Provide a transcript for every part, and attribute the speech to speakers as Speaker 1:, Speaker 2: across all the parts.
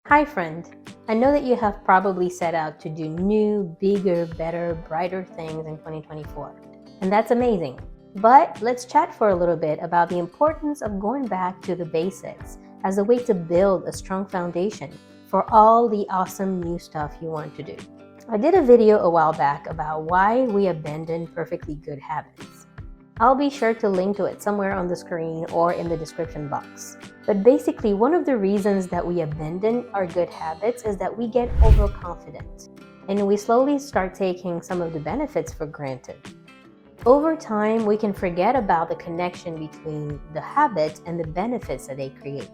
Speaker 1: Hi friend, I know that you have probably set out to do new, bigger, better, brighter things in 2024, and that's amazing. But let's chat for a little bit about the importance of going back to the basics as a way to build a strong foundation for all the awesome new stuff you want to do. I did a video a while back about why we abandon perfectly good habits. I'll be sure to link to it somewhere on the screen or in the description box. But basically, one of the reasons that we abandon our good habits is that we get overconfident and we slowly start taking some of the benefits for granted. Over time, we can forget about the connection between the habit and the benefits that they create.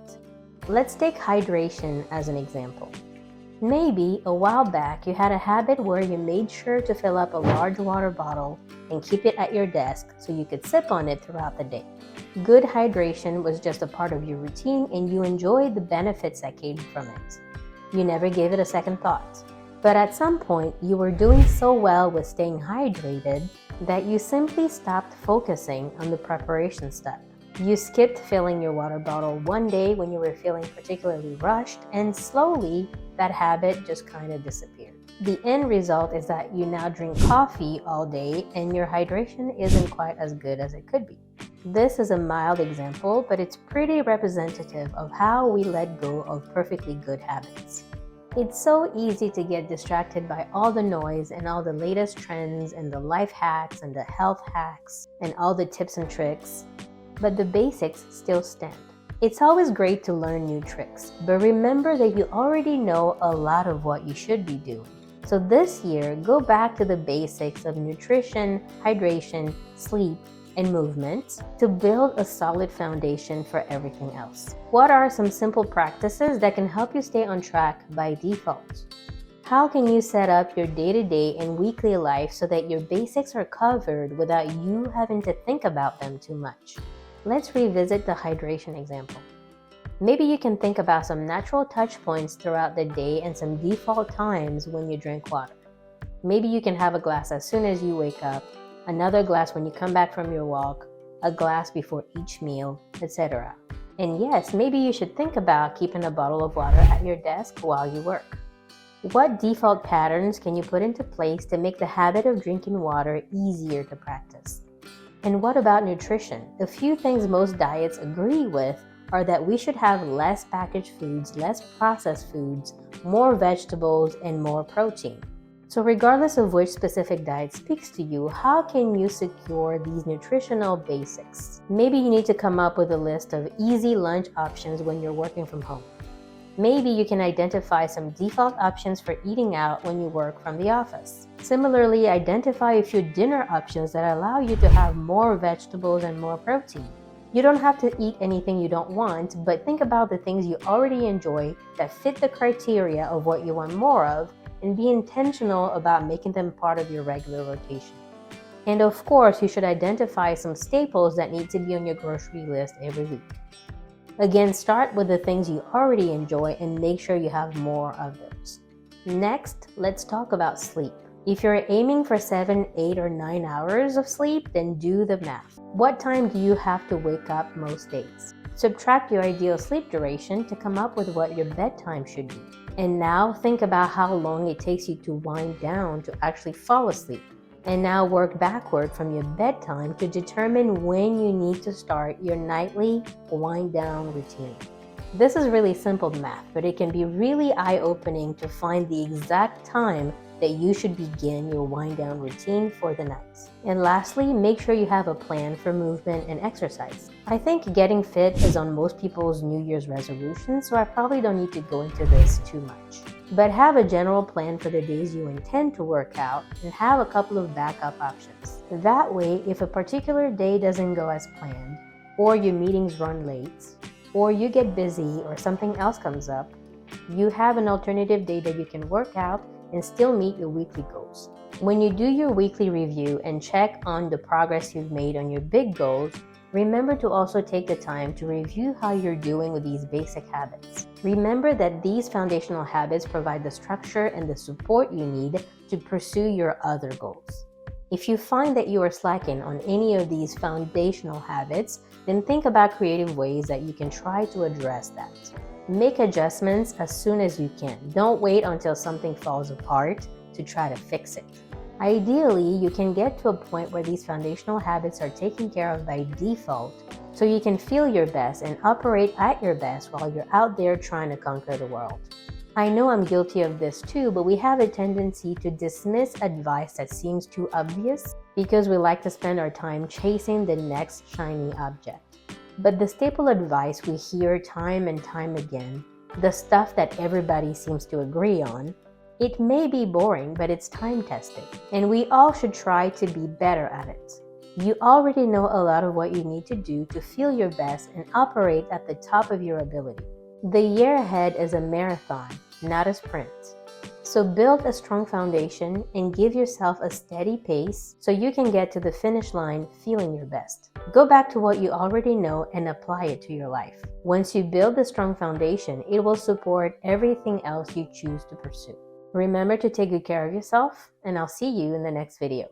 Speaker 1: Let's take hydration as an example. Maybe a while back you had a habit where you made sure to fill up a large water bottle and keep it at your desk so you could sip on it throughout the day. Good hydration was just a part of your routine and you enjoyed the benefits that came from it. You never gave it a second thought. But at some point, you were doing so well with staying hydrated that you simply stopped focusing on the preparation step. You skipped filling your water bottle one day when you were feeling particularly rushed, and slowly that habit just kind of disappeared. The end result is that you now drink coffee all day and your hydration isn't quite as good as it could be. This is a mild example, but it's pretty representative of how we let go of perfectly good habits. It's so easy to get distracted by all the noise and all the latest trends and the life hacks and the health hacks and all the tips and tricks, but the basics still stand. It's always great to learn new tricks, but remember that you already know a lot of what you should be doing. So this year, go back to the basics of nutrition, hydration, sleep, and movement to build a solid foundation for everything else. What are some simple practices that can help you stay on track by default? How can you set up your day-to-day and weekly life so that your basics are covered without you having to think about them too much? Let's revisit the hydration example. Maybe you can think about some natural touch points throughout the day and some default times when you drink water. Maybe you can have a glass as soon as you wake up, another glass when you come back from your walk, a glass before each meal, etc. And yes, maybe you should think about keeping a bottle of water at your desk while you work. What default patterns can you put into place to make the habit of drinking water easier to practice? And what about nutrition? A few things most diets agree with are that we should have less packaged foods, less processed foods, more vegetables, and more protein. So regardless of which specific diet speaks to you, how can you secure these nutritional basics? Maybe you need to come up with a list of easy lunch options when you're working from home. Maybe you can identify some default options for eating out when you work from the office. Similarly, identify a few dinner options that allow you to have more vegetables and more protein. You don't have to eat anything you don't want, but think about the things you already enjoy that fit the criteria of what you want more of, and be intentional about making them part of your regular rotation. And of course, you should identify some staples that need to be on your grocery list every week. Again, start with the things you already enjoy and make sure you have more of those. Next, let's talk about sleep. If you're aiming for 7, 8, or 9 hours of sleep, then do the math. What time do you have to wake up most days? Subtract your ideal sleep duration to come up with what your bedtime should be. And now think about how long it takes you to wind down to actually fall asleep. And now work backward from your bedtime to determine when you need to start your nightly wind down routine. This is really simple math, but it can be really eye-opening to find the exact time that you should begin your wind down routine for the night. And lastly, make sure you have a plan for movement and exercise. I think getting fit is on most people's New Year's resolutions, so I probably don't need to go into this too much. But have a general plan for the days you intend to work out and have a couple of backup options. That way, if a particular day doesn't go as planned, or your meetings run late, or you get busy or something else comes up, you have an alternative day that you can work out and still meet your weekly goals. When you do your weekly review and check on the progress you've made on your big goals, remember to also take the time to review how you're doing with these basic habits. Remember that these foundational habits provide the structure and the support you need to pursue your other goals. If you find that you are slacking on any of these foundational habits, then think about creative ways that you can try to address that. Make adjustments as soon as you can. Don't wait until something falls apart to try to fix it. Ideally, you can get to a point where these foundational habits are taken care of by default, so you can feel your best and operate at your best while you're out there trying to conquer the world. I know I'm guilty of this too, but we have a tendency to dismiss advice that seems too obvious because we like to spend our time chasing the next shiny object. But the staple advice we hear time and time again, the stuff that everybody seems to agree on, it may be boring, but it's time-tested, and we all should try to be better at it. You already know a lot of what you need to do to feel your best and operate at the top of your ability. The year ahead is a marathon, not a sprint. So build a strong foundation and give yourself a steady pace so you can get to the finish line feeling your best. Go back to what you already know and apply it to your life. Once you build a strong foundation, it will support everything else you choose to pursue. Remember to take good care of yourself, and I'll see you in the next video.